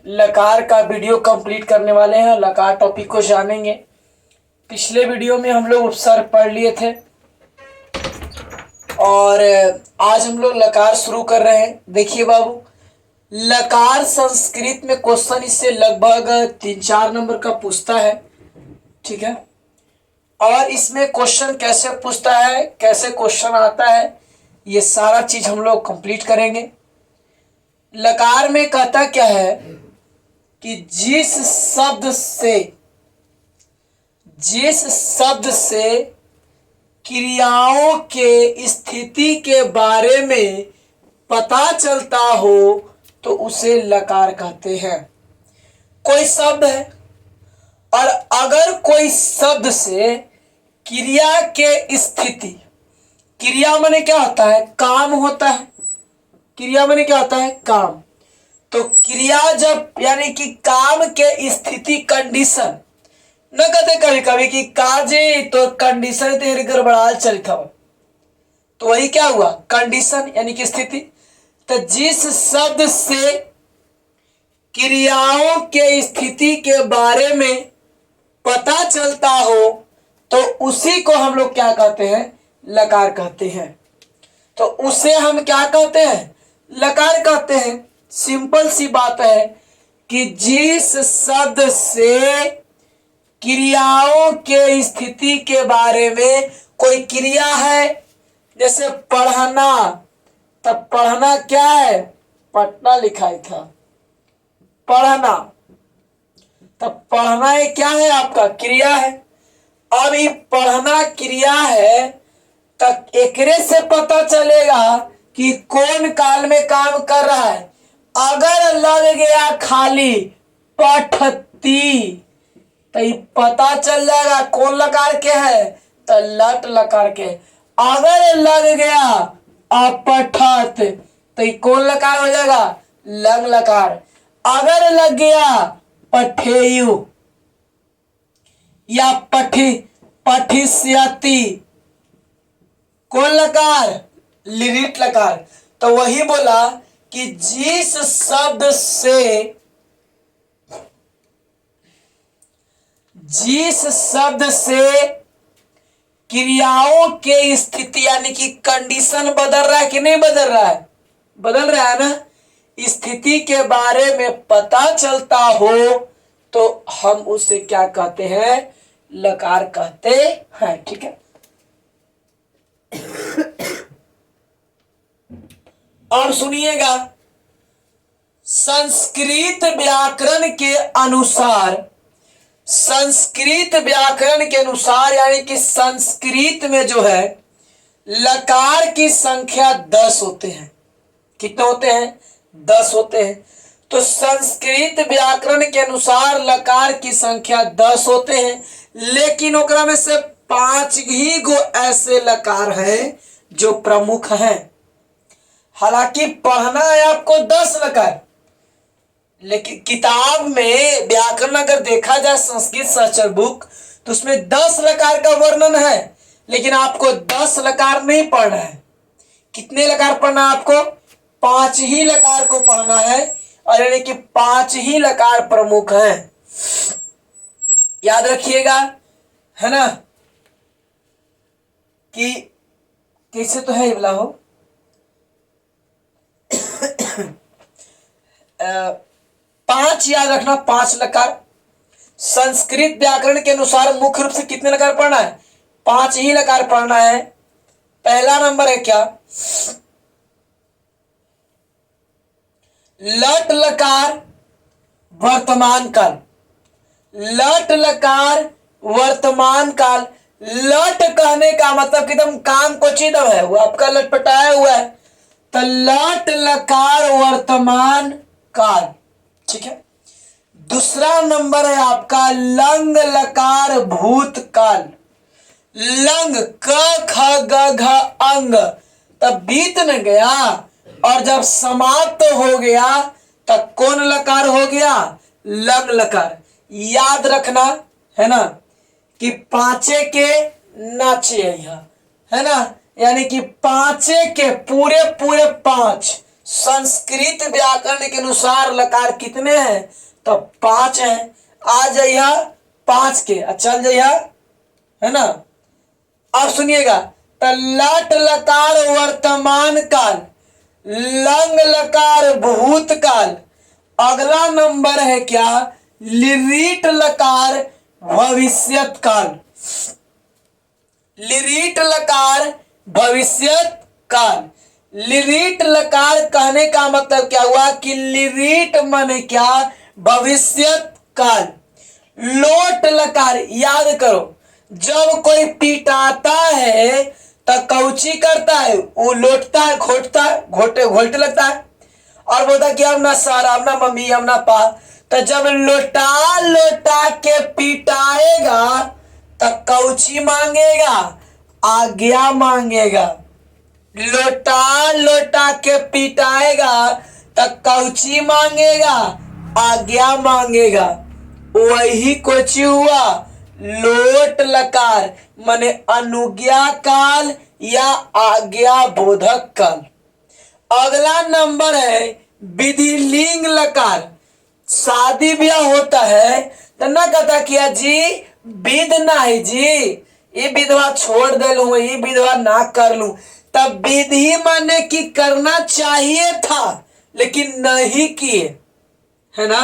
लकार का video complete करने वाले हैं। लकार टॉपिक को जानेंगे। पिछले वीडियो में हम लोग उपसर्ग पढ़ लिए थे और आज हम लोग लकार शुरू कर रहे हैं। देखिए बाबू, लकार संस्कृत में क्वेश्चन इससे लगभग 3-4 नंबर का पूछता है, ठीक है। और इसमें क्वेश्चन कैसे पूछता है, कैसे क्वेश्चन आता है, ये सारा चीज हम लोग कंप्लीट करेंगे। लकार में कहता क्या है कि जिस शब्द से क्रियाओं के स्थिति के बारे में पता चलता हो तो उसे लकार कहते हैं। कोई शब्द है और अगर कोई शब्द से क्रिया के स्थिति, क्रिया माने क्या होता है, काम होता है। क्रिया माने क्या होता है, काम। तो क्रिया जब यानी कि काम के स्थिति, कंडीशन न कहते कभी कभी कि काजे तो कंडीशन तेरे गड़बड़ाल चलित हो, तो वही क्या हुआ, कंडीशन यानी कि स्थिति। तो जिस शब्द से क्रियाओं के स्थिति के बारे में पता चलता हो तो उसी को हम लोग क्या कहते हैं, लकार कहते हैं। तो उसे हम क्या कहते हैं, लकार कहते हैं। सिंपल सी बात है कि जिस शब्द से क्रियाओं के स्थिति के बारे में, कोई क्रिया है जैसे पढ़ना, तब पढ़ना क्या है, पटना लिखाई था, पढ़ना। तब पढ़ना ये क्या है, आपका क्रिया है। अब ये पढ़ना क्रिया है, तब एकरे से पता चलेगा कि कौन काल में काम कर रहा है। अगर लग गया खाली पठती तो ये पता चल जाएगा कौन लकार के है, तो लट लकार के। अगर लग गया अपठत तो ये कौन लकार हो जाएगा, लंग लकार। अगर लग गया पठेयु या पठिष्यति, कौन लकार, लिरिट लकार। तो वही बोला कि जिस शब्द से क्रियाओं के स्थिति यानी कि कंडीशन बदल रहा है कि नहीं बदल रहा है, बदल रहा है ना, स्थिति के बारे में पता चलता हो तो हम उसे क्या कहते हैं, लकार कहते हैं, ठीक है। और सुनिएगा, संस्कृत व्याकरण के अनुसार यानी कि संस्कृत में जो है लकार की संख्या 10 होते हैं। कितने होते हैं, 10 होते हैं। तो संस्कृत व्याकरण के अनुसार लकार की संख्या 10 होते हैं, लेकिन ओकरा में से 5 ही गो ऐसे लकार हैं जो प्रमुख हैं। हालांकि पढ़ना है आपको 10 लकार, लेकिन किताब में व्याकरण अगर देखा जाए संस्कृत सर्चर बुक तो उसमें 10 लकार का वर्णन है, लेकिन आपको 10 लकार नहीं पढ़ना है। कितने लकार पढ़ना है आपको, 5 ही लकार को पढ़ना है, और यानी कि 5 ही लकार प्रमुख हैं। याद रखिएगा, है ना, कि कैसे तो है ये बोला हो, 5 याद रखना, 5 लकार। संस्कृत व्याकरण के अनुसार मुख्य रूप से कितने लकार पढ़ना है, 5 ही लकार पढ़ना है। पहला नंबर है क्या, लट लकार वर्तमान काल। लट लकार वर्तमान काल। लट कहने का मतलब कि एकदम काम को चिदम है, वो आपका लटपटाया हुआ है, तो लट लकार वर्तमान काल, ठीक है। दूसरा नंबर है आपका लंग लकार भूतकाल। लंग क ख ग घ अंग, तब बीत न गया और जब समाप्त हो गया तब कौन लकार हो गया, लंग लकार। याद रखना है ना कि पांचे के नाचे है ना, यानी कि पांचे के पूरे 5 संस्कृत व्याकरण के अनुसार लकार कितने हैं? तो 5 हैं। आ जाइया 5 के चल जाइया, है ना। अब सुनिएगा, तो लट लकार वर्तमान काल, लंग लकार भूतकाल, अगला नंबर है क्या? लिरीट लकार भविष्यत काल। लिरीट लकार भविष्यत काल। लिरीट लकार कहने का मतलब क्या हुआ कि लिरीट माने क्या? भविष्यत काल। लोट लकार, याद करो, जब कोई पिटाता है तो कौची करता है? वो लोटता है, घोटता है, घोलटे लगता है और बोलता कि अब ना सर, अब ना मम्मी, अब ना पा। तो जब लोटा लोटा के पिटाएगा तो कौची मांगेगा? आज्ञा मांगेगा। लोटा लोटा के पिटाएगा तो कौची मांगेगा? आज्ञा मांगेगा। वही कुछ हुआ लोट लकार माने अनुज्ञा काल या आज्ञा बोधक काल। अगला नंबर है विधिलिंग लकार। शादी ब्याह होता है तो ना कहता किया जी विध नहीं जी, ये विधवा छोड़ दे लू, ये विधवा ना कर लू। तब विधि माने कि करना चाहिए था लेकिन नहीं किए, है ना।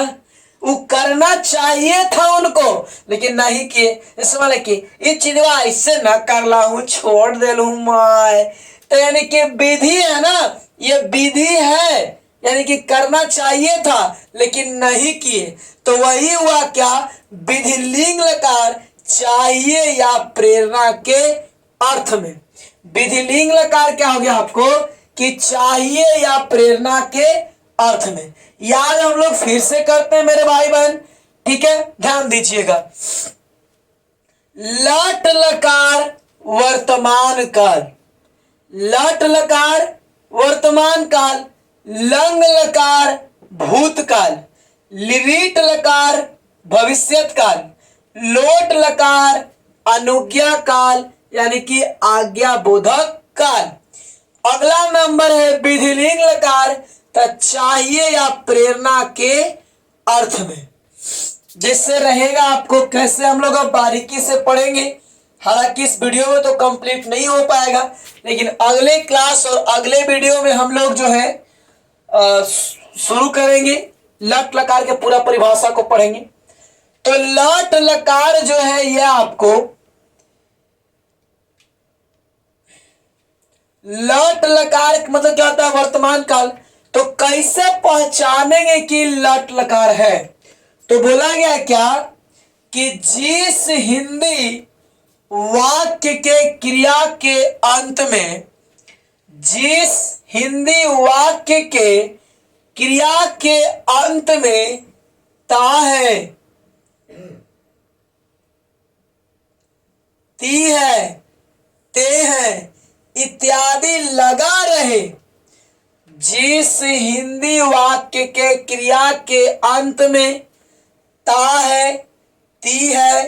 वो करना चाहिए था उनको लेकिन नहीं किए। इस वाले की ये चीजवा ऐसे ना कर ला हूं, छोड़ दे लू माए। तो यानी कि विधि है ना, ये विधि है, यानी कि करना चाहिए था लेकिन नहीं किए। तो वही हुआ क्या? विधिलिंग लकार चाहिए या प्रेरणा के अर्थ में। विधिलिंग लकार क्या हो गया आपको? कि चाहिए या प्रेरणा के अर्थ में। याद हम लोग फिर से करते हैं मेरे भाई बहन, ठीक है, ध्यान दीजिएगा। लट लकार वर्तमान काल, लट लकार वर्तमान काल, लंग लकार भूतकाल, लिरीट लकार भविष्यत काल, लोट लकार अनुज्ञा काल यानी कि आज्ञा बोधक काल। अगला नंबर है विधिलिंग लकार, तो चाहिए या प्रेरणा के अर्थ में। जिससे रहेगा आपको कैसे हम लोग अब बारीकी से पढ़ेंगे। हालांकि इस वीडियो में तो कंप्लीट नहीं हो पाएगा, लेकिन अगले क्लास और अगले वीडियो में हम लोग जो है शुरू करेंगे, लट लकार के पूरा परिभाषा को पढ़ेंगे। तो लट लकार जो है यह आपको, लट लकार मतलब क्या होता है? वर्तमान काल। तो कैसे पहचानेंगे कि लट लकार है? तो बोला गया क्या कि जिस हिंदी वाक्य के क्रिया के अंत में, जिस हिंदी वाक्य के क्रिया के अंत में ता है, ती है, ते है इत्यादि लगा रहे, जिस हिंदी वाक्य के क्रिया के अंत में ता है, ती है,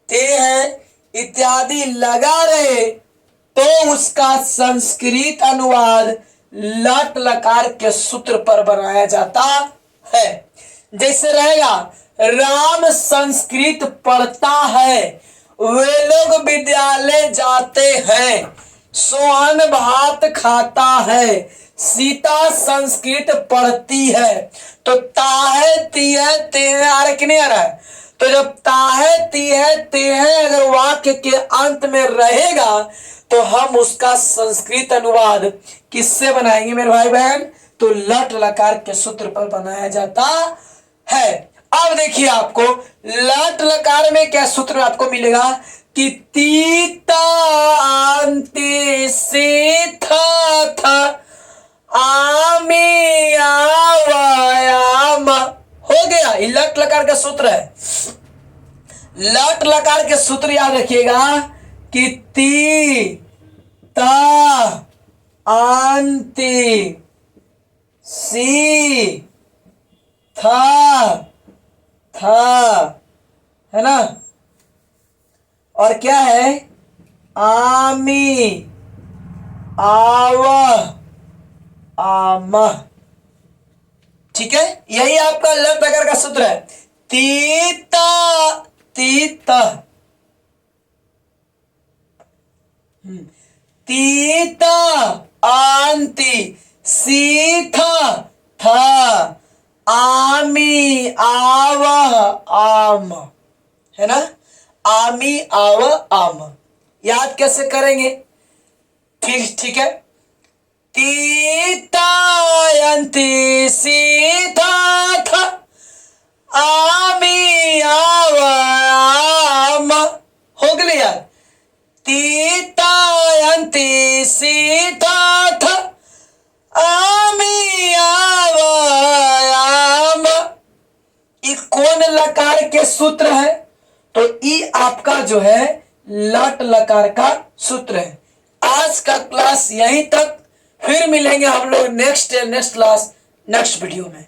ते है इत्यादि लगा रहे, तो उसका संस्कृत अनुवाद लट लकार के सूत्र पर बनाया जाता है। जैसे रहेगा, राम संस्कृत पढ़ता है, वे लोग विद्यालय जाते हैं, सोहन भात खाता है, सीता संस्कृत पढ़ती है। तो ताहे ती है ते है आ रहा कि नहीं आ रहा है? तो जब ताहे ती है ते है अगर वाक्य के अंत में रहेगा तो हम उसका संस्कृत अनुवाद किससे बनाएंगे मेरे भाई बहन? तो लट लकार के सूत्र पर बनाया जाता है। अब देखिए आपको लट लकार में क्या सूत्र आपको मिलेगा कि तीता अंति से था आमी आवायाम हो गया। ये लट लकार का सूत्र है। लट लकार के सूत्र याद रखिएगा कि ती ता अंति सी था है ना, और क्या है? आमी आव आम। ठीक है, यही आपका ल लकार का सूत्र है। तीता तीत, तीता आंती, सीथा था, आमी आवह आम, है ना, आमी आव आम। याद कैसे करेंगे? ठीक है, तीतायंती सीता था, आमी आव आम। हो गया यार, तीतायंती सीता था, आमी आव आम। ये कौन लकार के सूत्र है? तो ई आपका जो है लट लकार का सूत्र है। आज का क्लास यहीं तक, फिर मिलेंगे हम लोग नेक्स्ट क्लास नेक्स्ट वीडियो में।